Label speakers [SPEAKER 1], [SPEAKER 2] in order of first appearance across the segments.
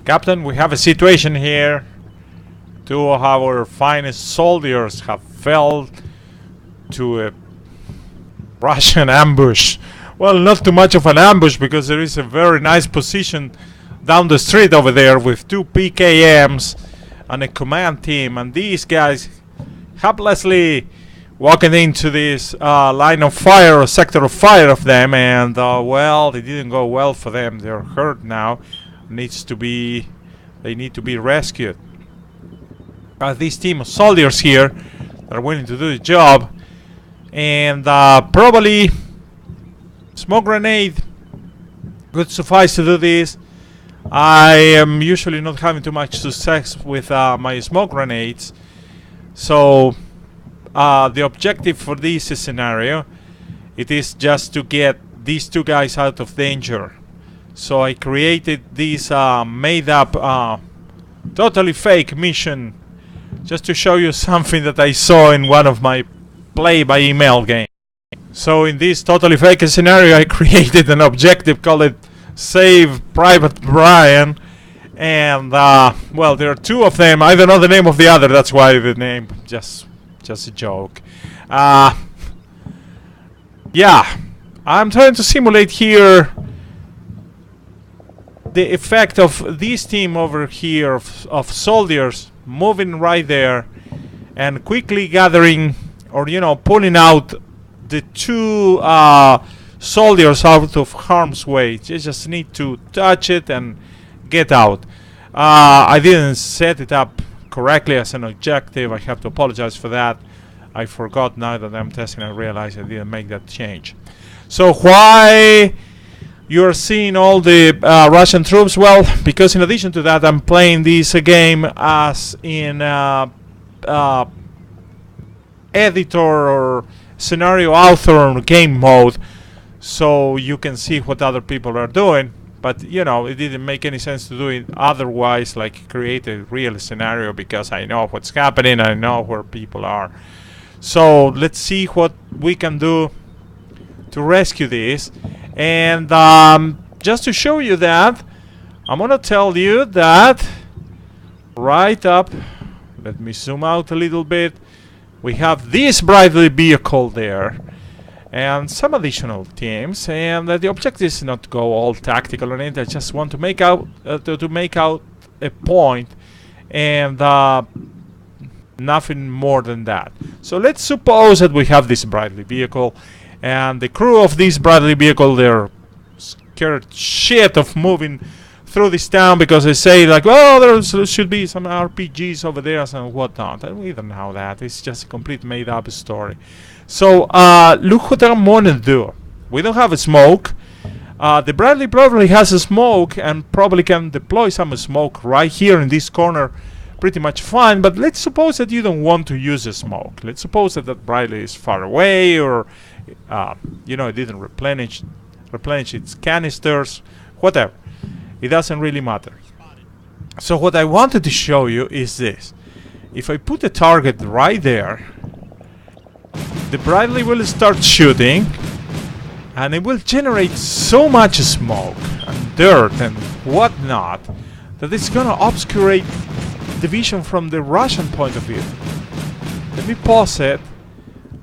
[SPEAKER 1] Captain, we have a situation here. Two of our finest soldiers have fell to a Russian ambush. Well, not too much of an ambush, because there is a very nice position down the street over there with two PKMs and a command team, and these guys helplessly walking into this line of fire, or sector of fire of them, and well, it didn't go well for them. They're hurt now. They need to be rescued. This team of soldiers here that are willing to do the job, and probably smoke grenade would suffice to do this. I am usually not having too much success with my smoke grenades, so the objective for this scenario, it is just to get these two guys out of danger. So I created this made up totally fake mission just to show you something that I saw in one of my play by email games. So in this totally fake scenario, I created an objective, called it Save Private Brian, and well, there are two of them. I don't know the name of the other, that's why the name, just a joke. Yeah, I'm trying to simulate here the effect of this team over here of soldiers moving right there and quickly gathering, or pulling out the two soldiers out of harm's way. You just need to touch it and get out. I didn't set it up correctly as an objective. I have to apologize for that. I forgot. Now that I'm testing, I realize I didn't make that change. So why you're seeing all the Russian troops? Well, because in addition to that, I'm playing this game as in editor or scenario author game mode, so you can see what other people are doing. But it didn't make any sense to do it otherwise, like create a real scenario, because I know what's happening, I know where people are. So let's see what we can do to rescue this. And just to show you that, I'm gonna tell you that right up, let me zoom out a little bit, we have this brightly vehicle there and some additional teams, and the objective is not to go all tactical on it. I just want to make out a point, and nothing more than that. So let's suppose that we have this brightly vehicle, and the crew of this brightly vehicle, they're scared shit of moving through this town, because they say like, oh, there should be some RPGs over there and whatnot. And we don't know that. It's just a complete made up story. So look what I'm gonna do. We don't have a smoke. The Bradley probably has a smoke and probably can deploy some smoke right here in this corner pretty much fine. But let's suppose that you don't want to use a smoke. Let's suppose that Bradley is far away, or it didn't replenish its canisters, whatever. It doesn't really matter. So what I wanted to show you is this. If I put a target right there, the Bradley will start shooting, and it will generate so much smoke and dirt and whatnot that it's gonna obscurate the vision from the Russian point of view. Let me pause it,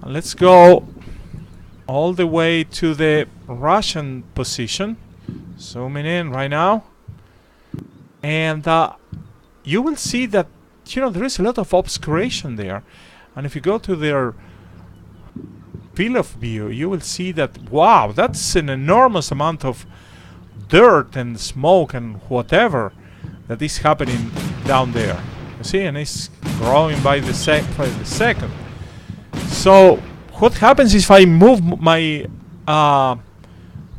[SPEAKER 1] and let's go all the way to the Russian position. Zooming in right now, and you will see that there is a lot of obscuration there, and if you go to their field of view, you will see that, wow, that's an enormous amount of dirt and smoke and whatever that is happening down there. You see, and it's growing by the second. So what happens if I move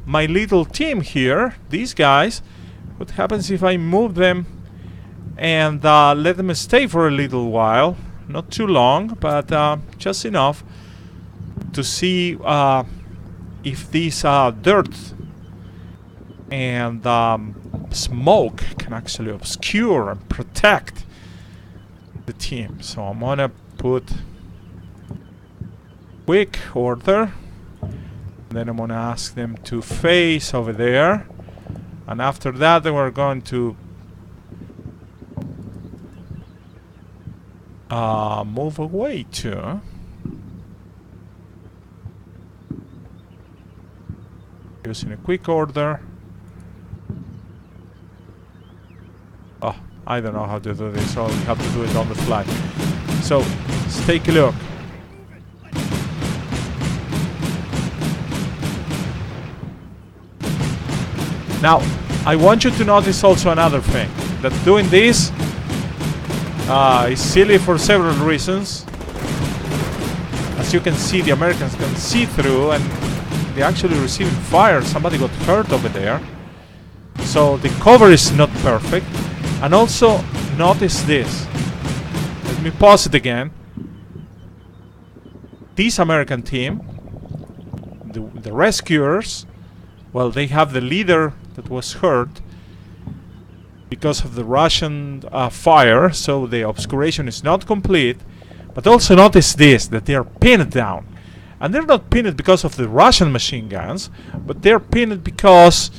[SPEAKER 1] my little team here, these guys, what happens if I move them and let them stay for a little while, not too long, but just enough to see if this dirt and smoke can actually obscure and protect the team. So I'm gonna put quick order. Then I'm gonna ask them to face over there, and after that, then we're going to move away to. Using a quick order. Oh, I don't know how to do this, so we have to do it on the fly. So, let's take a look. Now, I want you to notice also another thing. That doing this is silly for several reasons. As you can see, the Americans can see through and they're actually receiving fire. Somebody got hurt over there. So the cover is not perfect. And also, notice this. Let me pause it again. This American team, the rescuers, well, they have the leader that was hurt because of the Russian fire, so the obscuration is not complete. But also notice this, that they are pinned down. And they're not pinned because of the Russian machine guns, but they're pinned because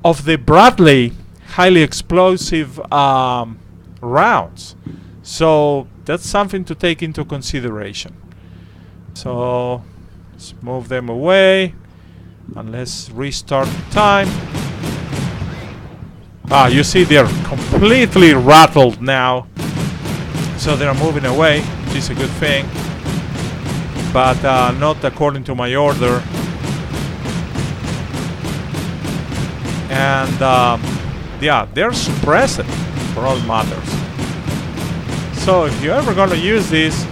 [SPEAKER 1] of the Bradley highly explosive rounds. So that's something to take into consideration. So let's move them away and let's restart the time. You see they're completely rattled now, so they're moving away, which is a good thing, but not according to my order. And yeah, they're suppressed for all matters. So if you're ever gonna use this,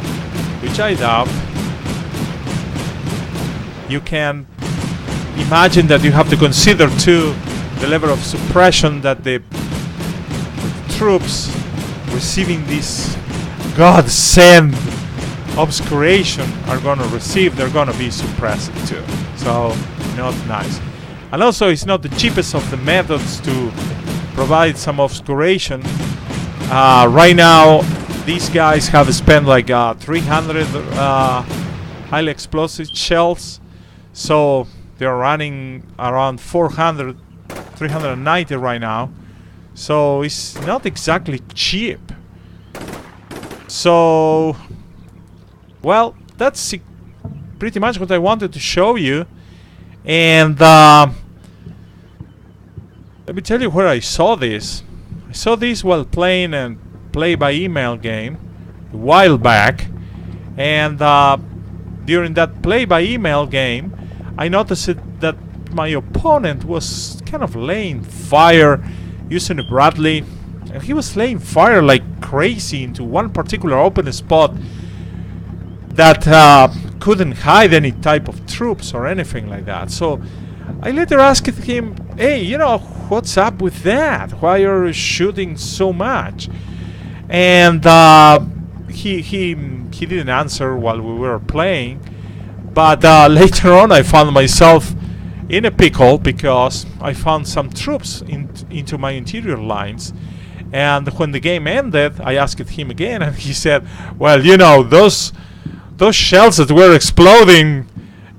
[SPEAKER 1] which I doubt, you can imagine that you have to consider too the level of suppression that the troops receiving this God-sent obscuration are gonna receive. They're gonna be suppressed too. So not nice. And also, it's not the cheapest of the methods to provide some obscuration. Right now, these guys have spent like 300 highly explosive shells, so they're running around 400, 390 right now. So it's not exactly cheap. So, well, that's pretty much what I wanted to show you. And let me tell you where I saw this. I saw this while playing a play-by-email game a while back. And during that play-by-email game, I noticed that my opponent was kind of laying fire using a Bradley. And he was laying fire like crazy into one particular open spot that couldn't hide any type of troops or anything like that. So I later asked him, hey, you know, what's up with that? Why are you shooting so much? And he didn't answer while we were playing. But later on I found myself in a pickle because I found some troops into my interior lines. And when the game ended, I asked him again, and he said, well, you know, those shells that were exploding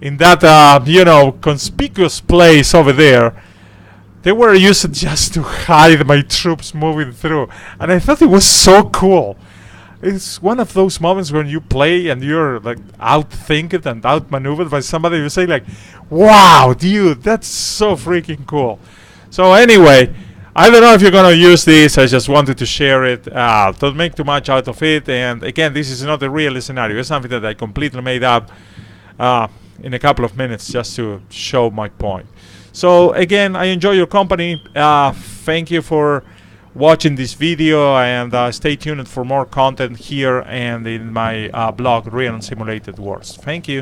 [SPEAKER 1] in that, you know, conspicuous place over there, they were used just to hide my troops moving through. And I thought it was so cool. It's one of those moments when you play and you're like out-thinked and out-maneuvered by somebody. You say like, wow, dude, that's so freaking cool. So anyway, I don't know if you're going to use this. I just wanted to share it. Don't make too much out of it. And again, this is not a real scenario. It's something that I completely made up in a couple of minutes just to show my point. So again, I enjoy your company. Thank you for watching this video, and stay tuned for more content here and in my blog, Real and Simulated Wars. Thank you.